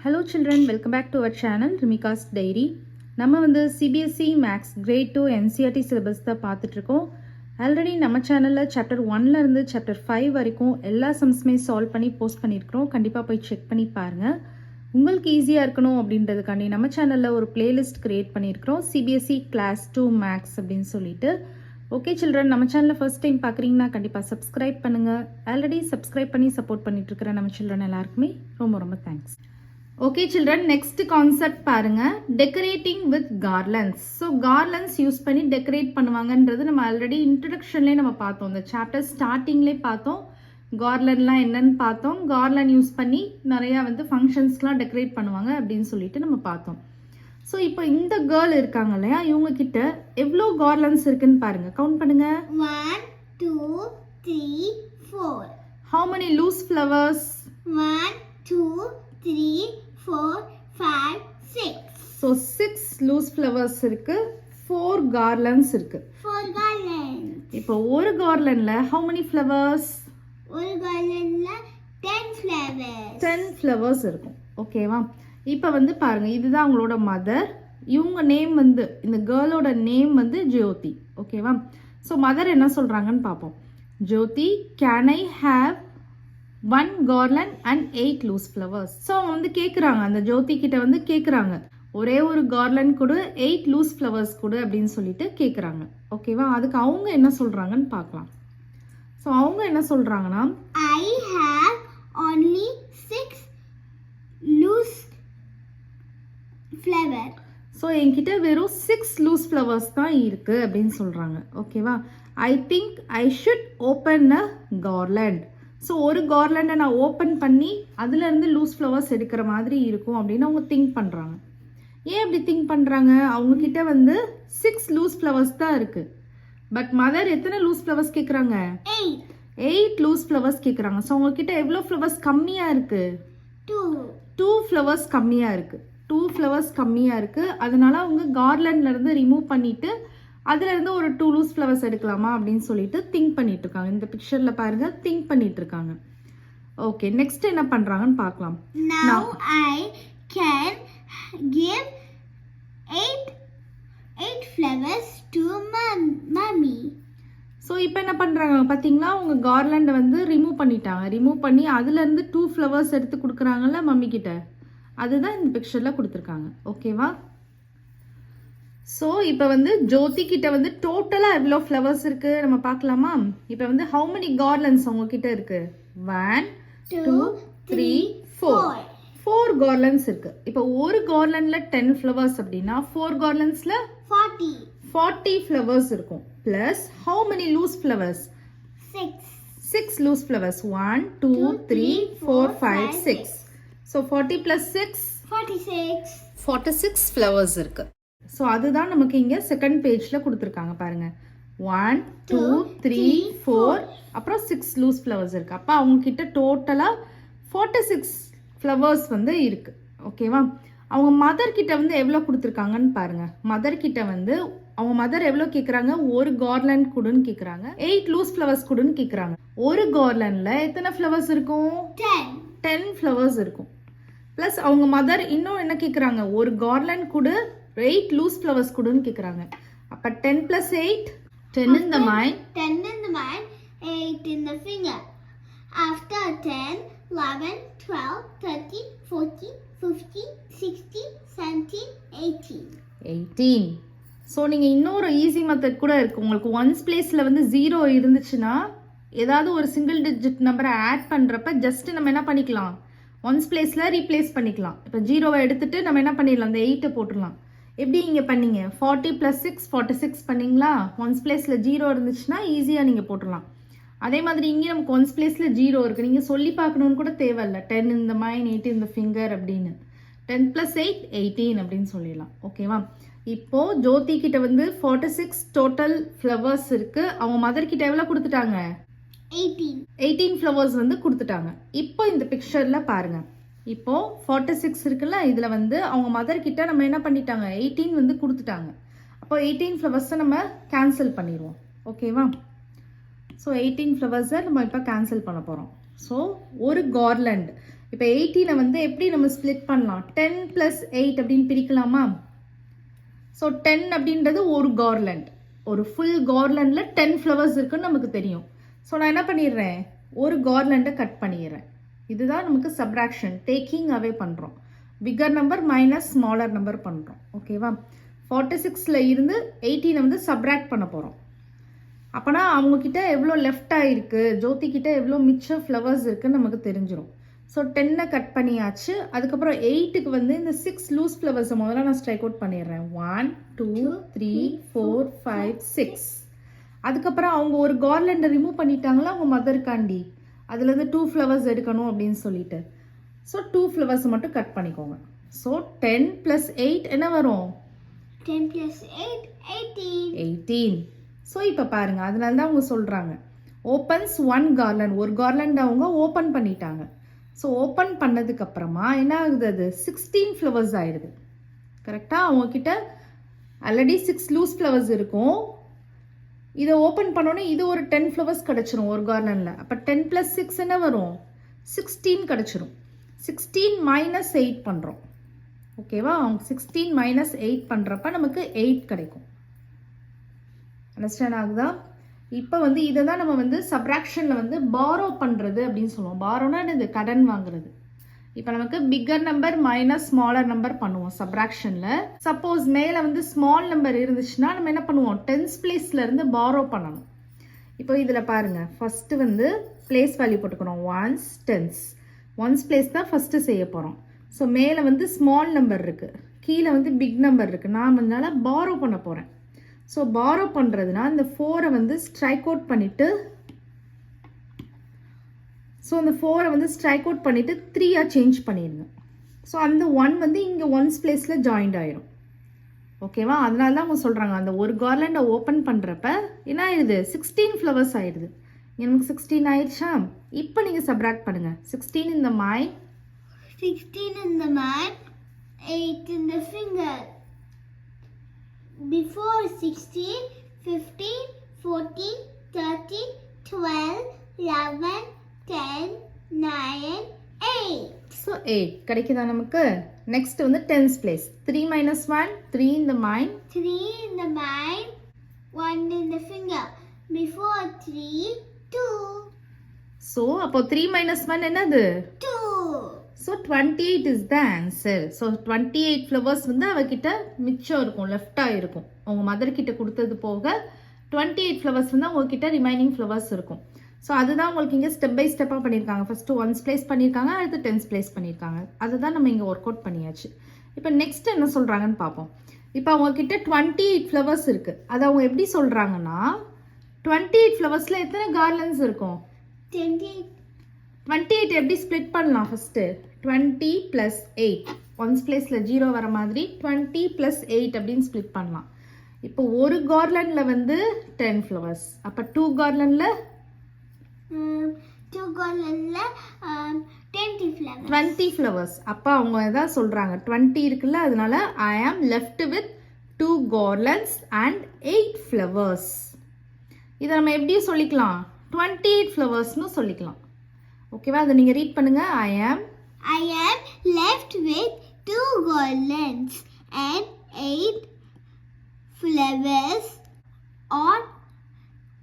Hello children, welcome back to our channel Rimika's Diary. நம்ம வந்து CBSE Max Grade 2 NCERT syllabus தான் பார்த்துட்டு இருக்கோம். ஆல்ரெடி நம்ம சேனல்ல சாப்டர் 1ல இருந்து சாப்டர் 5 வரைக்கும் எல்லா சம்ஸுமே சால்வ் பண்ணி போஸ்ட் பண்ணியிருக்கிறோம். கண்டிப்பாக போய் செக் பண்ணி பாருங்க. உங்களுக்கு ஈஸியாக இருக்கணும் அப்படின்றதுக்காண்டி நம்ம சேனலில் ஒரு பிளேலிஸ்ட் கிரியேட் பண்ணியிருக்கிறோம். CBSE Class 2 Max அப்படின்னு சொல்லிட்டு. ஓகே சில்ட்ரன், நம்ம சேனலில் ஃபர்ஸ்ட் டைம் பார்க்குறீங்கன்னா கண்டிப்பாக சப்ஸ்கிரைப் பண்ணுங்கள். ஆல்ரெடி சப்ஸ்கிரைப் பண்ணி சப்போர்ட் பண்ணிட்டு இருக்கிற நம்ம சில்ட்ரன் எல்லாருக்குமே ரொம்ப ரொம்ப thanks. Okay children, next concept பாருங்க, டெக்கரேட்டிங் வித் கார்லண்ட்ஸ். ஸோ கார்லண்ட்ஸ் யூஸ் பண்ணி டெக்கரேட் பண்ணுவாங்கன்றது நம்ம ஆல்ரெடி இன்ட்ரடக்ஷன்லேயே நம்ம பார்த்தோம். இந்த சாப்டர் ஸ்டார்டிங்லேயே பார்த்தோம். கார்லண்ட்லாம் என்னன்னு பார்த்தோம். கார்லண்ட் யூஸ் பண்ணி நிறையா வந்து ஃபங்க்ஷன்ஸ்லாம் டெக்கரேட் பண்ணுவாங்க அப்படின்னு சொல்லிட்டு நம்ம பார்த்தோம். ஸோ இப்போ இந்த கேர்ள் இருக்காங்க இல்லையா, இவங்க கிட்ட எவ்வளோ கார்லண்ட்ஸ் இருக்குன்னு பாருங்க, கவுண்ட் பண்ணுங்க. 1 2 3 4. How many loose flowers? 1 2 3 4 5 6. So 6 loose flowers இருக்கு, 4 garlands இருக்கு. 4 garlands. இப்போ ஒரு garlandல how many flowers? ஒரு garlandல 10 flowers. 10 flowers இருக்கும். ஓகேவா? இப்போ வந்து பாருங்க, இதுதான் அவங்களோட மதர். இவங்க நேம் வந்து, இந்த கேர்ளோட நேம் வந்து ஜோதி. ஓகேவா? ஸோ மதர் என்ன சொல்றாங்கன்னு பார்ப்போம். Jyothi, can I have 1 garland and 8 loose flowers. So அவங்க வந்து கேட்குறாங்க, அந்த ஜோதி கிட்ட வந்து கேட்குறாங்க, ஒரே ஒரு garland கொடு, 8 loose flowers கொடு அப்படின்னு சொல்லிட்டு கேட்குறாங்க. ஓகேவா? அதுக்கு அவங்க என்ன சொல்றாங்கன்னு பார்க்கலாம். ஸோ அவங்க என்ன சொல்றாங்கன்னா, I have only 6 loose flowers. So என்கிட்ட வெறும் 6 loose flowers தான் இருக்கு அப்படின்னு சொல்றாங்க. ஓகேவா? I think I should open a garland. So ஒரு கார்லண்டை நான் ஓப்பன் பண்ணி அதுலேருந்து லூஸ் ஃப்ளவர்ஸ் எடுக்கிற மாதிரி இருக்கும் அப்படின்னு அவங்க திங்க் பண்ணுறாங்க. ஏன் அப்படி திங்க் பண்ணுறாங்க? அவங்கக்கிட்ட வந்து 6 லூஸ் ஃப்ளவர்ஸ் தான் இருக்குது. பட் மதர் எத்தனை லூஸ் ஃப்ளவர்ஸ் கேட்குறாங்க? 8 லூஸ் ஃப்ளவர்ஸ் கேட்குறாங்க. ஸோ அவங்கக்கிட்ட எவ்வளோ ஃப்ளவர்ஸ் கம்மியாக இருக்குது? 2 ஃப்ளவர்ஸ் கம்மியாக இருக்குது. 2 ஃப்ளவர்ஸ் கம்மியாக இருக்குது. அதனால அவங்க கார்லண்ட்லேருந்து ரிமூவ் பண்ணிவிட்டு அதுலேருந்து ஒரு 2 லூஸ் ஃப்ளவர்ஸ் எடுக்கலாமா அப்படின்னு சொல்லிட்டு திங்க் பண்ணிட்டு இருக்காங்க. இந்த பிக்சரில் பாருங்க, திங்க் பண்ணிட்டு இருக்காங்க. ஓகே, நெக்ஸ்ட் என்ன பண்ணுறாங்கன்னு பார்க்கலாம். Now I can give 8 flowers to mommy. So இப்போ என்ன பண்ணுறாங்க பார்த்தீங்களா, அவங்க கார்லண்டை வந்து ரிமூவ் பண்ணிட்டாங்க. ரிமூவ் பண்ணி அதுலேருந்து 2 ஃப்ளவர்ஸ் எடுத்து கொடுக்குறாங்கல்ல மம்மி கிட்ட, அதுதான் இந்த பிக்சரில் கொடுத்துருக்காங்க. ஓகேவா? ஸோ இப்போ வந்து ஜோதி கிட்ட வந்து டோட்டலாக எவ்வளோ ஃப்ளவர்ஸ் இருக்கு நம்ம பார்க்கலாமா? இப்போ வந்து ஹவு மெனி கார்லண்ட்ஸ் அவங்க கிட்ட இருக்கு? 1 2 3 4. 4 கார்லண்ட்ஸ் இருக்கு. இப்போ ஒரு கார்லண்ட்ல 10 ஃப்ளவர்ஸ் அப்படின்னா 4 கார்லண்ட்ஸ்ல 40 ஃப்ளவர்ஸ் இருக்கும். Plus how many loose flowers? 6 loose flowers. 1 2 3 4 5 6. So 40 plus 6 46 flowers இருக்கு. ஸோ அதுதான் நமக்கு இங்கே செகண்ட் பேஜில் கொடுத்துருக்காங்க பாருங்க. 1 2 3 4 அப்புறம் 6 லூஸ் ஃப்ளவர்ஸ் இருக்குது. அப்போ அவங்கக்கிட்ட டோட்டலாக 46 ஃப்ளவர்ஸ் வந்து இருக்குது. ஓகேவா? அவங்க மதர் கிட்ட வந்து எவ்வளோ கொடுத்துருக்காங்கன்னு பாருங்க. மதர் கிட்ட வந்து அவங்க மதர் எவ்வளோ கேட்குறாங்க? ஒரு கார்லண்ட் கொடுன்னு கேட்குறாங்க. 8 லூஸ் ஃப்ளவர்ஸ் கொடுன்னு கேட்குறாங்க. ஒரு கார்லண்டில் எத்தனை ஃப்ளவர்ஸ் இருக்கும்? 10 ஃப்ளவர்ஸ் இருக்கும். ப்ளஸ் அவங்க மதர் இன்னும் என்ன கேட்குறாங்க? ஒரு கார்லண்ட் கொடு, 8 லூஸ் ஃப்ளவர்ஸ் கொடுன்னு கேட்குறாங்க. அப்போ 10 plus 8, 10 in the mind, 8 in the finger. After 10, 11, 12, 13, 14, 15, 16, 17, 18. So நீங்கள் இன்னொரு ஈஸி மெத்தட் கூட இருக்குது. உங்களுக்கு ஒன்ஸ் பிளேஸில் வந்து 0 இருந்துச்சுன்னா ஏதாவது ஒரு சிங்கிள் டிஜிட் நம்பரை ஆட் பண்ணுறப்ப ஜஸ்ட் நம்ம என்ன பண்ணிக்கலாம்? ஒன்ஸ் பிளேஸில் ரீப்ளேஸ் பண்ணிக்கலாம். இப்போ 0வை எடுத்துட்டு நம்ம என்ன பண்ணிடலாம்? அந்த 8 போட்டுடலாம். எப்படி இங்கே பண்ணீங்க? 40 plus 6 46 பண்ணிங்களா? ஒன்ஸ் பிளேஸில் 0 இருந்துச்சுன்னா ஈஸியாக நீங்கள் போட்டுடலாம். அதே மாதிரி இங்கே நமக்கு ஒன்ஸ் பிளேஸில் 0 இருக்குது. நீங்கள் சொல்லி பார்க்கணுன்னு கூட தேவையில்லை. 10 in the mind, 8 in the finger அப்படின்னு. 10 plus 8 18 அப்படின்னு சொல்லிடலாம். ஓகேவா? இப்போது ஜோதி கிட்ட வந்து 46 டோட்டல் ஃப்ளவர்ஸ் இருக்குது. அவங்க மதர் கிட்ட எவ்வளோ கொடுத்துட்டாங்க? 18 ஃப்ளவர்ஸ் வந்து கொடுத்துட்டாங்க. இப்போ இந்த பிக்சரில் பாருங்க, இப்போ 46 இருக்குல்ல, இதில் வந்து அவங்க மதர் கிட்ட நம்ம என்ன பண்ணிட்டாங்க? 18 வந்து கொடுத்துட்டாங்க. அப்போ 18 ஃப்ளவர்ஸை நம்ம கேன்சல் பண்ணிடுவோம். ஓகேவா? ஸோ 18 ஃப்ளவர்ஸை நம்ம இப்போ கேன்சல் பண்ண போகிறோம். ஸோ ஒரு கார்லண்ட். இப்போ 80 வந்து எப்படி நம்ம ஸ்ப்ளிட் பண்ணலாம்? 10 + 8 அப்படின்னு பிரிக்கலாமா? ஸோ 10 அப்படின்றது ஒரு கார்லண்ட். ஒரு ஃபுல் கார்லண்டில் 10 ஃப்ளவர்ஸ் இருக்குன்னு நமக்கு தெரியும். ஸோ நான் என்ன பண்ணிடுறேன்? ஒரு கார்லண்டை கட் பண்ணிடுறேன். இதுதான் நமக்கு சப்ராக்ஷன், டேக்கிங் அவே பண்ணுறோம். Bigger number minus smaller number பண்ணுறோம். ஓகேவா? 46ல் இருந்து 18 வந்து சப்ராக்ட் பண்ண போகிறோம். அப்போனா அவங்கக்கிட்ட எவ்வளோ லெஃப்ட் ஆகிருக்கு, ஜோதி கிட்ட எவ்வளோ மிச்சம் ஃப்ளவர்ஸ் இருக்குன்னு நமக்கு தெரிஞ்சிடும். ஸோ 10 கட் பண்ணியாச்சு. அதுக்கப்புறம் 8க்கு வந்து இந்த 6 லூஸ் ஃப்ளவர்ஸை முதல்ல நான் ஸ்ட்ரைக் அவுட் பண்ணிடுறேன். 1 2 3 4 5 6. அதுக்கப்புறம் அவங்க ஒரு கார்லண்டை ரிமூவ் பண்ணிட்டாங்களா அவங்க மதருக்காண்டி, அதுலேருந்து 2 ஃப்ளவர்ஸ் எடுக்கணும் அப்படின்னு சொல்லிட்டு. ஸோ 2 ஃப்ளவர்ஸ் மட்டும் கட் பண்ணிக்கோங்க. ஸோ 10 + 8 என்ன வரும்? 10 + 8 18. ஸோ இப்போ பாருங்கள், அதனால தான் அவங்க சொல்கிறாங்க ஓப்பன்ஸ் 1 கார்லண்ட். ஒரு கார்லண்ட் அவங்க ஓப்பன் பண்ணிட்டாங்க. ஸோ ஓப்பன் பண்ணதுக்கப்புறமா என்ன ஆகுது? அது 16 ஃப்ளவர்ஸ் ஆயிடுது. கரெக்டாக? அவங்கக்கிட்ட ஆல்ரெடி 6 லூஸ் ஃப்ளவர்ஸ் இருக்கும். இதை ஓப்பன் பண்ணோன்னே இது ஒரு 10 ஃப்ளவர்ஸ் கிடச்சிரும் ஒரு கார்லண்டில். அப்போ 10 + 6 என்ன வரும்? 16 கிடச்சிரும். 16 - 8 பண்ணுறோம். ஓகேவா? அவங்க 16 - 8 பண்ணுறப்ப நமக்கு 8 கிடைக்கும். அண்டர்ஸ்டாண்ட் ஆகுதா? இப்போ வந்து இதை தான் நம்ம வந்து சப்ராக்ஷனில் வந்து பாரோ பண்ணுறது அப்படின்னு சொல்லுவோம். பாரோனா இது கடன் வாங்குறது. இப்போ நமக்கு bigger number minus smaller number பண்ணுவோம் சப்ராக்ஷனில். சப்போஸ் மேலே வந்து ஸ்மால் நம்பர் இருந்துச்சுன்னா நம்ம என்ன பண்ணுவோம்? டென்ஸ் பிளேஸ்லேருந்து பாரோ பண்ணணும். இப்போ இதில் பாருங்கள், ஃபஸ்ட்டு வந்து பிளேஸ் வேல்யூ போட்டுக்கணும். Once tense. ஒன்ஸ் பிளேஸ் தான் ஃபஸ்ட்டு செய்ய போகிறோம். ஸோ மேலே வந்து ஸ்மால் நம்பர் இருக்குது, கீழே வந்து பிக் நம்பர் இருக்குது. நான் அதனால பாரோ பண்ண போகிறேன். ஸோ பாரோ பண்ணுறதுனா இந்த 4 வந்து ஸ்ட்ரைக் அவுட் பண்ணிவிட்டு, ஸோ அந்த 4 வந்து ஸ்ட்ரைக் அவுட் பண்ணிவிட்டு 3 சேஞ்ச் பண்ணிடுங்க. ஸோ அந்த 1 வந்து இங்கே ஒன்ஸ் பிளேஸில் ஜாயிண்ட் ஆயிடும். ஓகேவா? அதனால தான் அவங்க சொல்கிறாங்க அந்த ஒரு கார்லண்டை ஓப்பன் பண்ணுறப்ப என்ன ஆயிடுது? 16 ஃப்ளவர்ஸ் ஆயிடுது. எனக்கு 16 ஆயிடுச்சா? இப்போ நீங்கள் சப்ராக்ட் பண்ணுங்கள். 16 in the mind, 16 in the mind, 8 in the finger. Before 16, 15, 14, 13, 12, 11, 10, 9, 8. So 8 கிடைக்குதா நமக்கு? நெக்ஸ்ட் வந்து tense place. 3 - 1, 3 in the mind, 3 in the mind, 1 in the finger. Before 3, 2. So அப்போ 3 - 1 என்னது? 2. So 28 is the answer. So 28 flowers வந்து அவகிட்ட மிச்சம் இருக்கும், லெஃப்டாக இருக்கும். அவங்க மதர்கிட்ட கொடுத்தது போக 28 ஃப்ளவர்ஸ் வந்து அவங்கக்கிட்ட ரிமைனிங் ஃப்ளவர்ஸ் இருக்கும். ஸோ அதுதான் உங்களுக்கு இங்கே ஸ்டெப் பை ஸ்டெப்பாக பண்ணியிருக்காங்க. ஃபஸ்ட்டு ஒன்ஸ் பிளேஸ் பண்ணியிருக்காங்க, அடுத்து டென்ஸ் பிளேஸ் பண்ணியிருக்காங்க. அதுதான் நம்ம இங்கே ஒர்க் அவுட் பண்ணியாச்சு. இப்போ நெக்ஸ்ட் என்ன சொல்கிறாங்கன்னு பார்ப்போம். இப்போ அவங்கக்கிட்ட 28 ஃப்ளவர்ஸ் இருக்குது. அது அவங்க எப்படி சொல்கிறாங்கன்னா, 28 ஃப்ளவர்ஸில் எத்தனை கார்லண்ட்ஸ் இருக்கும்? 28. 28 எப்படி ஸ்ப்ளிட் பண்ணலாம்? ஃபஸ்ட்டு 20 + 8 ஒன்ஸ் பிளேஸில் 0 வர மாதிரி 20 + 8 அப்படின்னு ஸ்ப்ளிட் பண்ணலாம். இப்போ ஒரு கார்லண்டில் வந்து 10 ஃப்ளவர்ஸ். அப்போ 2 கார்லண்டில் 2 garlandல 20 flowers. 20 ஃப்ளவர்ஸ். அப்போ அவங்க எதாவது சொல்கிறாங்க 20 இருக்குல்ல, அதனால I am left with 2 garlands and 8 flowers. இதை நம்ம எப்படி சொல்லிக்கலாம்? 28 ஃப்ளவர்ஸ்னு சொல்லிக்கலாம். ஓகேவா? அதை நீங்கள் ரீட் பண்ணுங்க. I am left with 2 garlands and 8 flowers or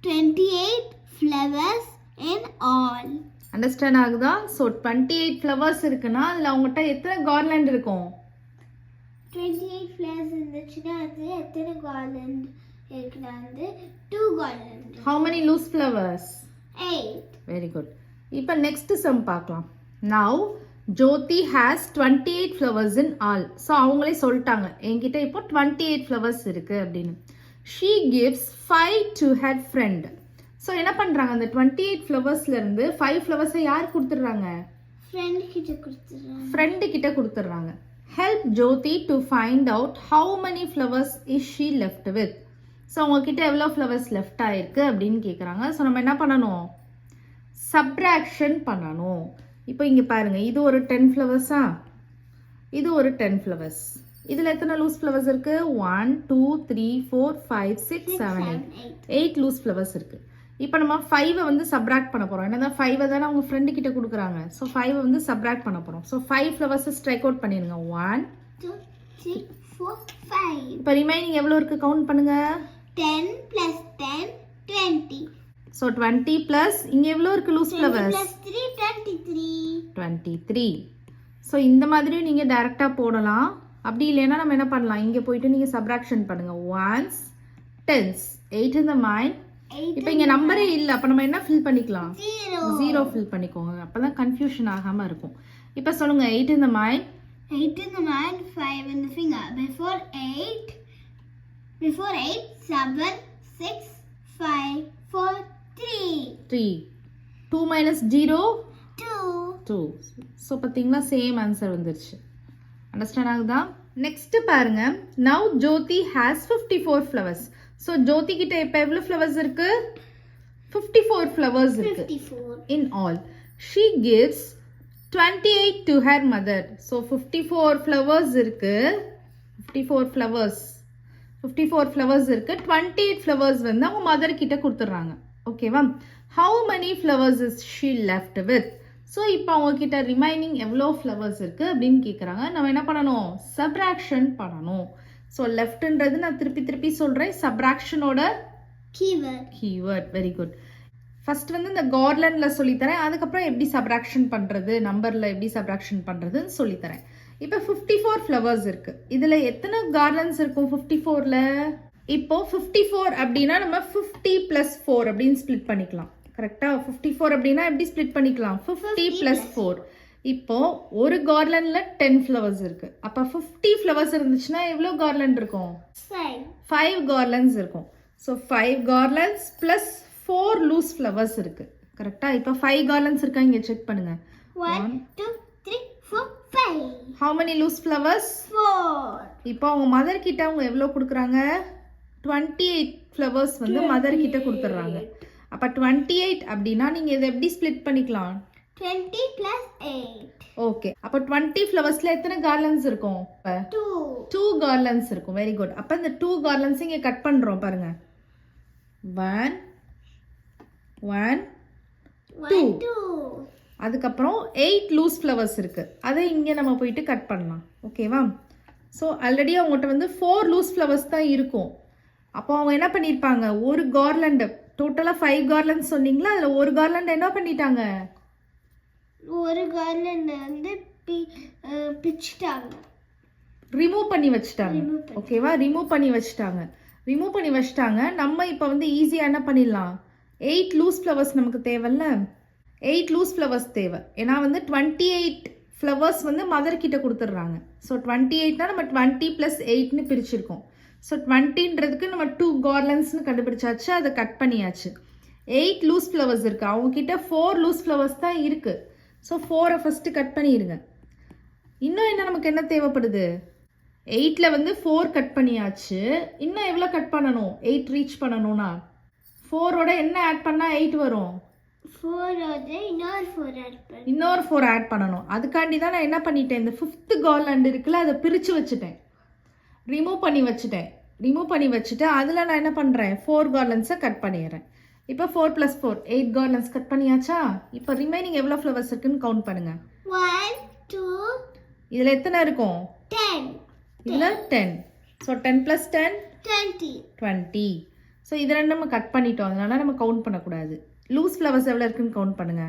28 flowers in all. Understand ஆகுதா? ஸோ 28 ஃப்ளவர்ஸ் இருக்குன்னா அதில் அவங்ககிட்ட எத்தனை கார்லண்ட் இருக்கும்? 28 flowers இருந்துச்சுன்னா அது எத்தனை garland இருக்குன்னா வந்து 2 garland. How many loose flowers? 8. Very good. இப்போ நெக்ஸ்ட் சம் பார்க்கலாம். Now Jyothi has 28 flowers in all. So அவங்களே சொல்லிட்டாங்க என்கிட்ட இப்போ 28 ஃப்ளவர்ஸ் இருக்கு அப்படின்னு. She gives 5 to her friend. So என்ன பண்ணுறாங்க? அந்த 28 ஃப்ளவர்ஸ்லேருந்து 5 ஃப்ளவர்ஸை யார் கொடுத்துட்றாங்க? ஃப்ரெண்ட் கிட்ட கொடுத்துறாங்க. ஃப்ரெண்டு கிட்ட கொடுத்துட்றாங்க. Help Jyoti to find out how many flowers is she left with. So அவங்கக்கிட்ட எவ்வளோ ஃப்ளவர்ஸ் லெஃப்ட் ஆயிருக்கு அப்படின்னு கேட்குறாங்க. ஸோ நம்ம என்ன பண்ணணும்? சப்ராக்ஷன் பண்ணணும். இப்போ இங்கே பாருங்கள், இது ஒரு 10 ஃப்ளவர்ஸா, இது ஒரு 10 ஃப்ளவர்ஸ். இதில் எத்தனை லூஸ் ஃப்ளவர்ஸ் இருக்குது? 1 2 3 4 5 6 7 8 லூஸ் ஃப்ளவர்ஸ் இருக்குது. இப்போ நம்ம 5 வந்து சப்ராக்ட் பண்ண போகிறோம். என்னதான் 5 தானே அவங்க ஃப்ரெண்டு கிட்ட கொடுக்குறாங்க. ஸோ 5 வந்து சப்ராக்ட் பண்ண போகிறோம். ஸோ 5 ஃப்ளவர்ஸை ஸ்ட்ரைக் அவுட் பண்ணிடுங்க. 1 2 3 4 5. இப்போ ரிமைனிங் எவ்வளோ இருக்குது கவுண்ட் பண்ணுங்க. 10 plus 10 20. ஸோ 20 ப்ளஸ் இங்கே எவ்வளோ இருக்குது லூஸ் 20 ஃப்ளவர்ஸ்? plus 3 23. 23. ஸோ இந்த மாதிரியும் நீங்கள் டேரெக்டாக போடலாம். அப்படி இல்லைன்னா நம்ம என்ன பண்ணலாம், இங்கே போயிட்டு நீங்கள் சப்ராக்ஷன் பண்ணுங்கள். 1s 10s 8 in the mind. இப்போ இங்கே நம்பரே இல்லை, அப்போ நம்ம என்ன ஃபில் பண்ணிக்கலாம்? 0 ஃபில் பண்ணிக்கோங்க. அப்போ தான் கன்ஃபியூஷன் ஆகாமல் இருக்கும். இப்போ சொல்லுங்கள் 8 in the mind. 8 in the mind, 5 in the finger. Before 8, 7, 6, 5, 4, 3. 3. 2 minus 0 2. 2. So பார்த்தீங்களா சேம் ஆன்சர் வந்துருச்சு. அண்டர்ஸ்டாண்ட் ஆகுதா? நெக்ஸ்ட் பாருங்க. Now Jyothi has 54 flowers. So Jyothi கிட்ட இப்போ எவ்வளோ ஃப்ளவர்ஸ் இருக்கு? 54 ஃப்ளவர்ஸ் இருக்கு 54. In all. She gives 28 to her mother. So 54 flowers இருக்கு. 54 ஃப்ளவர்ஸ் இருக்கு. 28 ஃப்ளவர்ஸ் வந்து அவங்க மதர் கிட்ட கொடுத்துட்றாங்க. ஓகேவா? How many flowers is she left with? So இப்போ அவங்க கிட்ட ரிமைனிங் எவ்வளோ ஃப்ளவர்ஸ் இருக்கு அப்படின்னு கேட்குறாங்க. நம்ம என்ன பண்ணணும்? சப்ராக்ஷன் பண்ணணும். ஸோ லெஃப்ட்ன்றது நான் திருப்பி சொல்கிறேன், சப்ராக்ஷனோட கீவேர்ட். Very good. ஃபர்ஸ்ட் வந்து இந்த கார்லண்டில் சொல்லித்தரேன், அதுக்கப்புறம் எப்படி சப்ராக்ஷன் பண்ணுறது, நம்பரில் எப்படி சப்ராக்ஷன் பண்ணுறதுன்னு சொல்லித்தரேன். இப்போ 54 ஃப்ளவர்ஸ் இருக்குது. இதில் எத்தனை கார்லண்ட்ஸ் இருக்கும் 54ல்? இப்போ 54 அப்படின்னா நம்ம 50 + 4 அப்படின்னு ஸ்ப்ளிட் பண்ணிக்கலாம். கரெக்டாக? 54 அப்படின்னா எப்படி ஸ்ப்ளிட் பண்ணிக்கலாம்? 50 + 4. இப்போ ஒரு கார்லண்டில் 10 ஃப்ளவர்ஸ் இருக்குது. அப்போ 50 ஃப்ளவர்ஸ் இருந்துச்சுன்னா எவ்வளோ கார்லண்ட் இருக்கும்? 5 கார்லண்ட்ஸ் இருக்கும். ஸோ 5 கார்லண்ட்ஸ் ப்ளஸ் 4 லூஸ் ஃப்ளவர்ஸ் இருக்குது. கரெக்டாக? இப்போ 5 கார்லண்ட்ஸ் இருக்கா இங்கே செக் பண்ணுங்க. 1 2 3 4 5. How many loose flowers? 4. இப்போ அவங்க மதர் கிட்ட அவங்க எவ்வளோ கொடுக்குறாங்க? 28 ஃப்ளவர்ஸ் வந்து மதர் கிட்ட கொடுத்துட்றாங்க. அப்போ 28 அப்படின்னா நீங்கள் இதை எப்படி ஸ்ப்ளிட் பண்ணிக்கலாம்? 20 plus 8. ஓகே. அப்போ 20 ஃப்ளவர்ஸில் எத்தனை கார்லண்ட்ஸ் இருக்கும்? 2 கார்லண்ட்ஸ் இருக்கும். Very good. அப்போ இந்த 2 கார்லண்ட்ஸ் இங்கே கட் பண்ணுறோம் பாருங்க. 1 1 2. அதுக்கப்புறம் 8 லூஸ் ஃப்ளவர்ஸ் இருக்குது. அதை இங்கே நம்ம போயிட்டு கட் பண்ணலாம். ஓகேவா? ஸோ ஆல்ரெடி அவங்ககிட்ட வந்து 4 லூஸ் ஃப்ளவர்ஸ் தான் இருக்கும். அப்போ அவங்க என்ன பண்ணியிருப்பாங்க? ஒரு கார்லண்டு, டோட்டலாக 5 கார்லண்ட்ஸ் சொன்னீங்களா, அதில் ஒரு கார்லண்ட் என்ன பண்ணிட்டாங்க? ஒரு கார்லண்ட் வந்து பிச்சிட்டாங்க, ரிமூவ் பண்ணி வச்சுட்டாங்க. ஓகேவா? ரிமூவ் பண்ணி வச்சுட்டாங்க. நம்ம இப்போ வந்து ஈஸியாக என்ன பண்ணிடலாம்? 8 லூஸ் ஃப்ளவர்ஸ் நமக்கு தேவையில்ல, 8 லூஸ் ஃப்ளவர்ஸ் தேவை. ஏன்னா வந்து 28 ஃப்ளவர்ஸ் வந்து மதர் கிட்ட கொடுத்துட்றாங்க. ஸோ 28னா நம்ம 20 + 8ன்னு பிரிச்சிருக்கோம். ஸோ 20ன்றதுக்கு நம்ம 2 கார்லண்ட்ஸ்னு கண்டுபிடிச்சாச்சு, அதை கட் பண்ணியாச்சு. 8 லூஸ் ஃப்ளவர்ஸ் இருக்குது. அவங்கக்கிட்ட 4 லூஸ் ஃப்ளவர்ஸ் தான் இருக்குது. ஸோ 4 ஃபஸ்ட்டு கட் பண்ணிடுங்க. இன்னும் நமக்கு என்ன தேவைப்படுது? 8ல் வந்து 4 கட் பண்ணியாச்சு. இன்னும் எவ்வளோ கட் பண்ணணும்? 8 ரீச் பண்ணணும்னா 4ஓட என்ன ஆட் பண்ணால் 8 வரும்? 4ஓட இன்னொரு 4 ஆட் பண்ணணும். அதுக்காண்டி தான் நான் என்ன பண்ணிட்டேன், இந்த 5th கார்லண்ட் இருக்குல்ல, அதை பிரித்து வச்சுட்டேன், ரிமூவ் பண்ணி வச்சுட்டு அதில் நான் என்ன பண்ணுறேன்? 4 கார்லண்ட்ஸை கட் பண்ணிடுறேன். இப்போ 4 + 4 8 கார்லண்ட்ஸ் கட் பண்ணியாச்சா? இப்போ ரிமைனிங் எவ்வளோ ஃப்ளவர்ஸ் இருக்குன்னு கவுண்ட் பண்ணுங்க. 1 2. இதில் எத்தனை இருக்கும்? 10. இதில் 10. ஸோ 10 + 10 20. ஸோ இது ரெண்டும் நம்ம கட் பண்ணிட்டோம், அதனால நம்ம கவுண்ட் பண்ணக்கூடாது. லூஸ் ஃப்ளவர்ஸ் எவ்வளோ இருக்குன்னு கவுண்ட் பண்ணுங்க.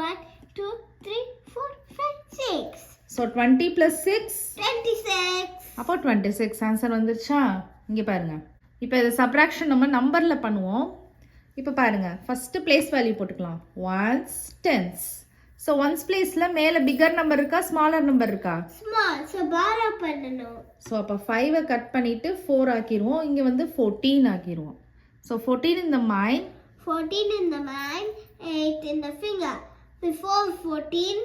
1 2 3 4 5 6. ஸோ 20 + 6 26. அப்போ 26 ஆன்சர் வந்துருச்சா? இங்கே பாருங்க. இப்போ இதை சப்ராக்ஷன் நம்ம நம்பரில் பண்ணுவோம். இப்போ பாருங்க, ஃபஸ்ட்டு பிளேஸ் வேல்யூ போட்டுக்கலாம். 1s 10s. ஸோ 1s பிளேஸில் மேலே பிக்கர் நம்பர் இருக்கா, ஸ்மாலர் நம்பர் இருக்கா? ஸ்மால். ஸோ பாரோ பண்ணணும். ஸோ அப்போ 5ஐ கட் பண்ணிவிட்டு 4 ஆக்கிடுவோம். இங்கே வந்து 14 ஆக்கிடுவோம். So 14 in the mind, 14 in the mind, 8 in the finger. Before 14,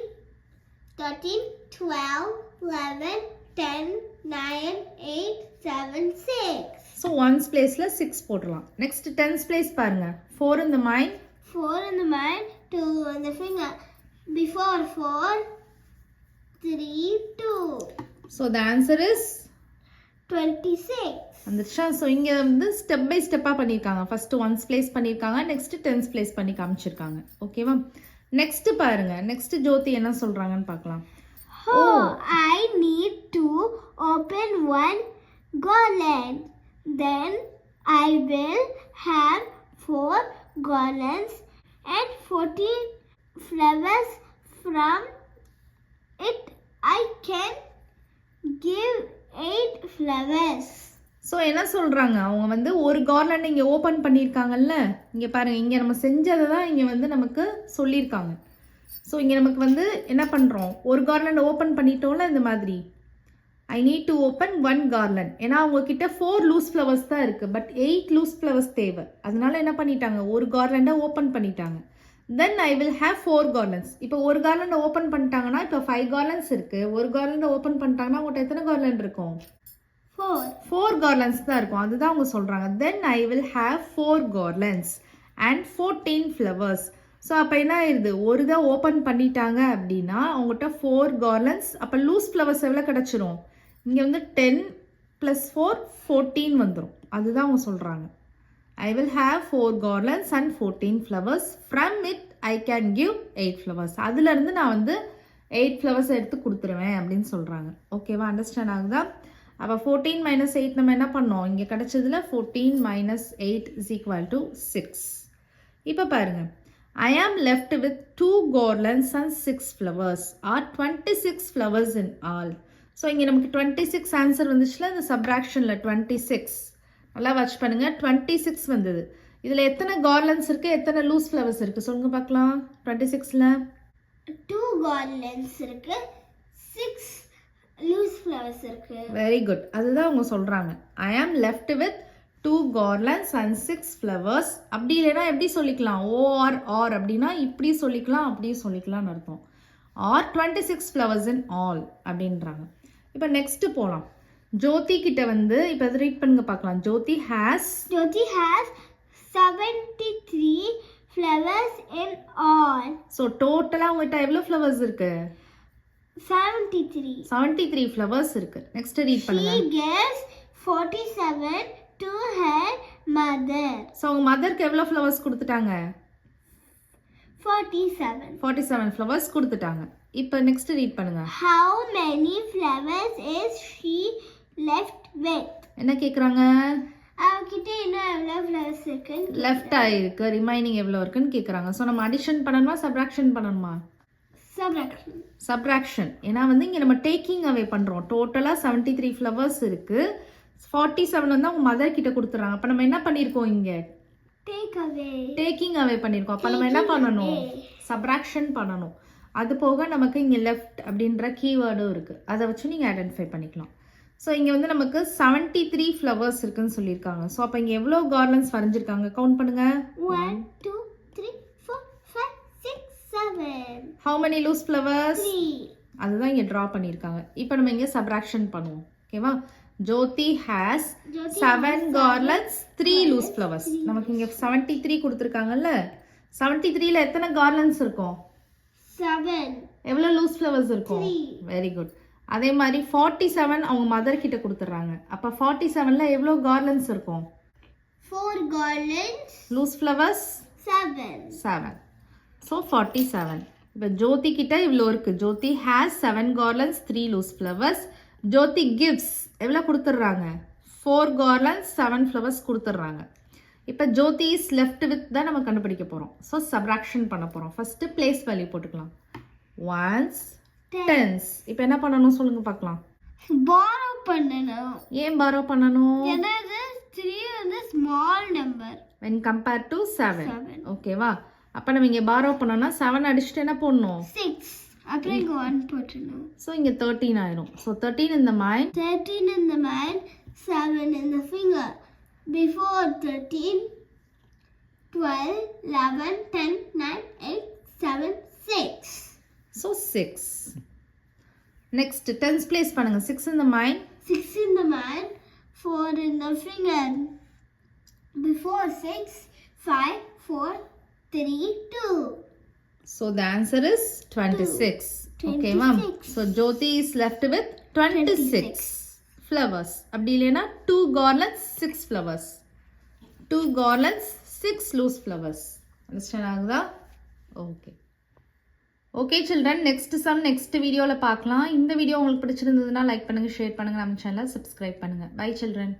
13, 12, 11, 10, 9, 8, 7, 6. So 1s பிளேஸில் 6 போட்டுடலாம். நெக்ஸ்ட் 10s பிளேஸ் பாருங்க. 4 in the mind, 4 in the mind, 2 in the finger. Before 4, 3, 2. So the answer is 26. வந்துருச்சா? So இங்கே வந்து step by ஸ்டெப்பாக பண்ணியிருக்காங்க. First once place பண்ணியிருக்காங்க, next tense place பண்ணி காமிச்சிருக்காங்க. ஓகேவா? நெக்ஸ்ட்டு பாருங்க, நெக்ஸ்ட் ஜோதி என்ன சொல்கிறாங்கன்னு பார்க்கலாம். Oh, I need to open one garland. Then I will have 4 garlands and 14 flowers from it. I can give 8 flowers. So என்ன சொல்கிறாங்க, அவங்க வந்து ஒரு கார்லண்ட் இங்கே ஓப்பன் பண்ணியிருக்காங்கல்ல, இங்கே பாருங்கள், இங்கே நம்ம செஞ்சதை தான் இங்கே வந்து நமக்கு சொல்லியிருக்காங்க. ஸோ இங்கே நமக்கு வந்து என்ன பண்ணுறோம், ஒரு கார்லண்ட் ஓப்பன் பண்ணிட்டோம்ல இந்த மாதிரி. I need to open 1 garland. ஏன்னா அவங்கக்கிட்ட 4 லூஸ் ஃப்ளவர்ஸ் தான் இருக்குது, பட் 8 லூஸ் ஃப்ளவர்ஸ் தேவை. அதனால என்ன பண்ணிட்டாங்க, ஒரு கார்லண்டை ஓப்பன் பண்ணிட்டாங்க. தென் ஐ வில் ஹேவ் 4 garlands. இப்போ ஒரு கார்லண்டை ஓப்பன் பண்ணிட்டாங்கன்னா இப்போ 5 garlands இருக்குது. ஒரு கார்லண்டை ஓப்பன் பண்ணிட்டாங்கன்னா அவங்கள்ட்ட எத்தனை கார்லண்ட் இருக்கும்? 4 garlands தான் இருக்கும். அதுதான் அவங்க சொல்கிறாங்க. Then I will have 4 garlands and 14 flowers. So அப்போ என்ன ஆயிடுது, ஒரு தான் ஓப்பன் பண்ணிட்டாங்க அப்படின்னா அவங்ககிட்ட 4 garlands. அப்போ லூஸ் ஃப்ளவர்ஸ் எவ்வளோ கிடச்சிரும், இங்கே வந்து 10 + 4 14 வந்துடும். அதுதான் அவங்க சொல்கிறாங்க. ஐ will have 4 garlands and 14 flowers. From it I can give 8 flowers. அதுலேருந்து நான் வந்து 8 flowers எடுத்து கொடுத்துருவேன் அப்படின்னு சொல்கிறாங்க. ஓகேவா? அண்டர்ஸ்டாண்ட் ஆகுதா? அப்போ 14 - 8 நம்ம என்ன பண்ணோம், இங்கே கிடச்சதுல 14 - 8 = 6. இப்போ பாருங்கள், I am left with 2 garlands and 6 flowers or 26 flowers in all. So இங்கே நமக்கு 26 ஆன்சர் வந்துச்சுல, இந்த சப்ராக்ஷனில் 26 நல்லா வாட்ச் பண்ணுங்க. 26 வந்தது. இதில் எத்தனை garlands இருக்குது, எத்தனை லூஸ் ஃப்ளவர்ஸ் இருக்குது சொல்லுங்க பார்க்கலாம். 26ல் 2 garlands இருக்கு, 6 லூஸ் ஃப்ளவர்ஸ் இருக்கு. Very good. அதுதான் அவங்க சொல்கிறாங்க. I am left with 2 garlands and 6 flowers. அப்படி இல்லைன்னா எப்படி சொல்லிக்கலாம், ஓஆர் ஆர் அப்படின்னா இப்படி சொல்லிக்கலாம், அப்படியே சொல்லிக்கலாம்னு அர்த்தம். ஆர் 26 flowers in all அப்படின்றாங்க. இப்போ நெக்ஸ்ட் போகலாம். ஜோதி கிட்ட வந்து இப்போ அதை ரீட் பண்ணுங்க பார்க்கலாம். ஜோதி has 73 flowers in all. So டோட்டலாக உங்கள்கிட்ட எவ்வளோ ஃப்ளவர்ஸ் இருக்கு? 73 flowers இருக்கு. நெக்ஸ்ட் ரீட் பண்ணுங்க. She gives 47 to her mother. So உங்க மதருக்கு எவ்வளோ ஃப்ளவர்ஸ் கொடுத்துட்டாங்க? 47 ஃப்ளவர்ஸ் கொடுத்துட்டாங்க. இப்போ நெக்ஸ்ட் ரீட் பண்ணுங்க. How many flowers is she left with? என்ன கேட்குறாங்க? அவகிட்ட இன்னும் எவ்வளோ ஃப்ளவர்ஸ் இருக்கு? லெஃப்ட் ஆயிருக்கு, ரிமைனிங் எவ்வளோ இருக்குன்னு கேட்குறாங்க. ஸோ நம்ம அடிஷன் பண்ணணுமா சப்ராக்ஷன் பண்ணணுமா? சப்ராக்ஷன். ஏன்னா வந்து இங்கே நம்ம டேக்கிங் அவே பண்ணுறோம். டோட்டலாக 73 ஃப்ளவர்ஸ் இருக்குது. 47 வந்து அவங்க மதர் கிட்ட கொடுத்துட்றாங்க. அப்போ நம்ம என்ன பண்ணியிருக்கோம், இங்கே டேக்கிங் அவே பண்ணியிருக்கோம். அப்போ நம்ம என்ன பண்ணணும், சப்ராக்ஷன் பண்ணணும். அது போக நமக்கு இங்கே லெஃப்ட் அப்படின்ற கீவேர்டும் இருக்குது. அதை வச்சு நீங்கள் ஐடென்டிஃபை பண்ணிக்கலாம். ஸோ இங்கே வந்து நமக்கு 73 ஃப்ளவர்ஸ் இருக்குன்னு சொல்லியிருக்காங்க. ஸோ அப்போ இங்கே எவ்வளோ garlands வரைஞ்சிருக்காங்க கவுண்ட் பண்ணுங்க. 1 2 3 4 5 6 7. How many loose flowers? 3. அதுதான் இங்கே ட்ரா பண்ணியிருக்காங்க. இப்போ நம்ம இங்கே சப்ராக்ஷன் பண்ணுவோம். ஓகேவா? ஜோதி ஹேஸ் 7 garlands 3 லூஸ் ஃப்ளவர்ஸ். நமக்கு இங்கே 73 கொடுத்துருக்காங்கல்ல, 73ல எத்தனை garlands இருக்கும்? 7. எவ்வளோ லூஸ் ஃப்ளவர்ஸ் இருக்கும்? Very good. அதே மாதிரி 47 அவங்க மதர் கிட்ட கொடுத்துட்றாங்க. அப்போ 47ல எவ்வளோ garlands இருக்கும்? 4 garlands. Loose flowers 7. ஸோ 47. இப்போ ஜோதி கிட்ட இவ்வளோ இருக்குது. Jyothi has 7 garlands 3 loose flowers. Jyothi gives எவ்வளோ கொடுத்துட்றாங்க? 4 garlands 7 flowers கொடுத்துட்றாங்க. இப்போ ஜோதி இஸ் லெஃப்ட் வித் தான் நம்ம கண்டுபிடிக்க போகிறோம். ஸோ சப்ராக்ஷன் பண்ண போகிறோம். ஃபஸ்ட்டு பிளேஸ் வேல்யூ போட்டுக்கலாம். 1s 10s. இப்போ என்ன பண்ணணும் சொல்லுங்க பார்க்கலாம். borrow பண்ணணும். ஏன் borrow பண்ணணும்? ஏன்னா 3 வந்து small number when compared to 7. ஓகேவா? அப்போ நம்ம இங்கே borrow பண்ணோம்னா 7 அடிச்சுட்டு என்ன போடணும்? 6. அப்புறம் இங்கே 1 போட்டுணும். ஸோ இங்கே 13 ஆயிரும். So 13 in the mind, 13 in the mind, 7 in the finger. Before 13, 12, 11, 10, 9, 8, 7, 6. so 6. Next 10s place பண்ணுங்க. 6 in the mind, 6 in the mind, 4 in the finger. Before 6, 5, 4, 3, 2. so the answer is 26. Okay ma'am. 26. So Jyoti is left with 26 flowers. அப்படி இல்லைனா 2 garlands 6 flowers. 2 garlands 6 loose flowers. Understand ஆகுதா? Okay. Okay children, next sum next வீடியோவில் பார்க்கலாம். இந்த video உங்களுக்கு பிடிச்சிருந்ததுன்னா like பண்ணுங்கள், share பண்ணுங்கள், நம்ம சேனலை சப்ஸ்கிரைப் பண்ணுங்கள். Bye children.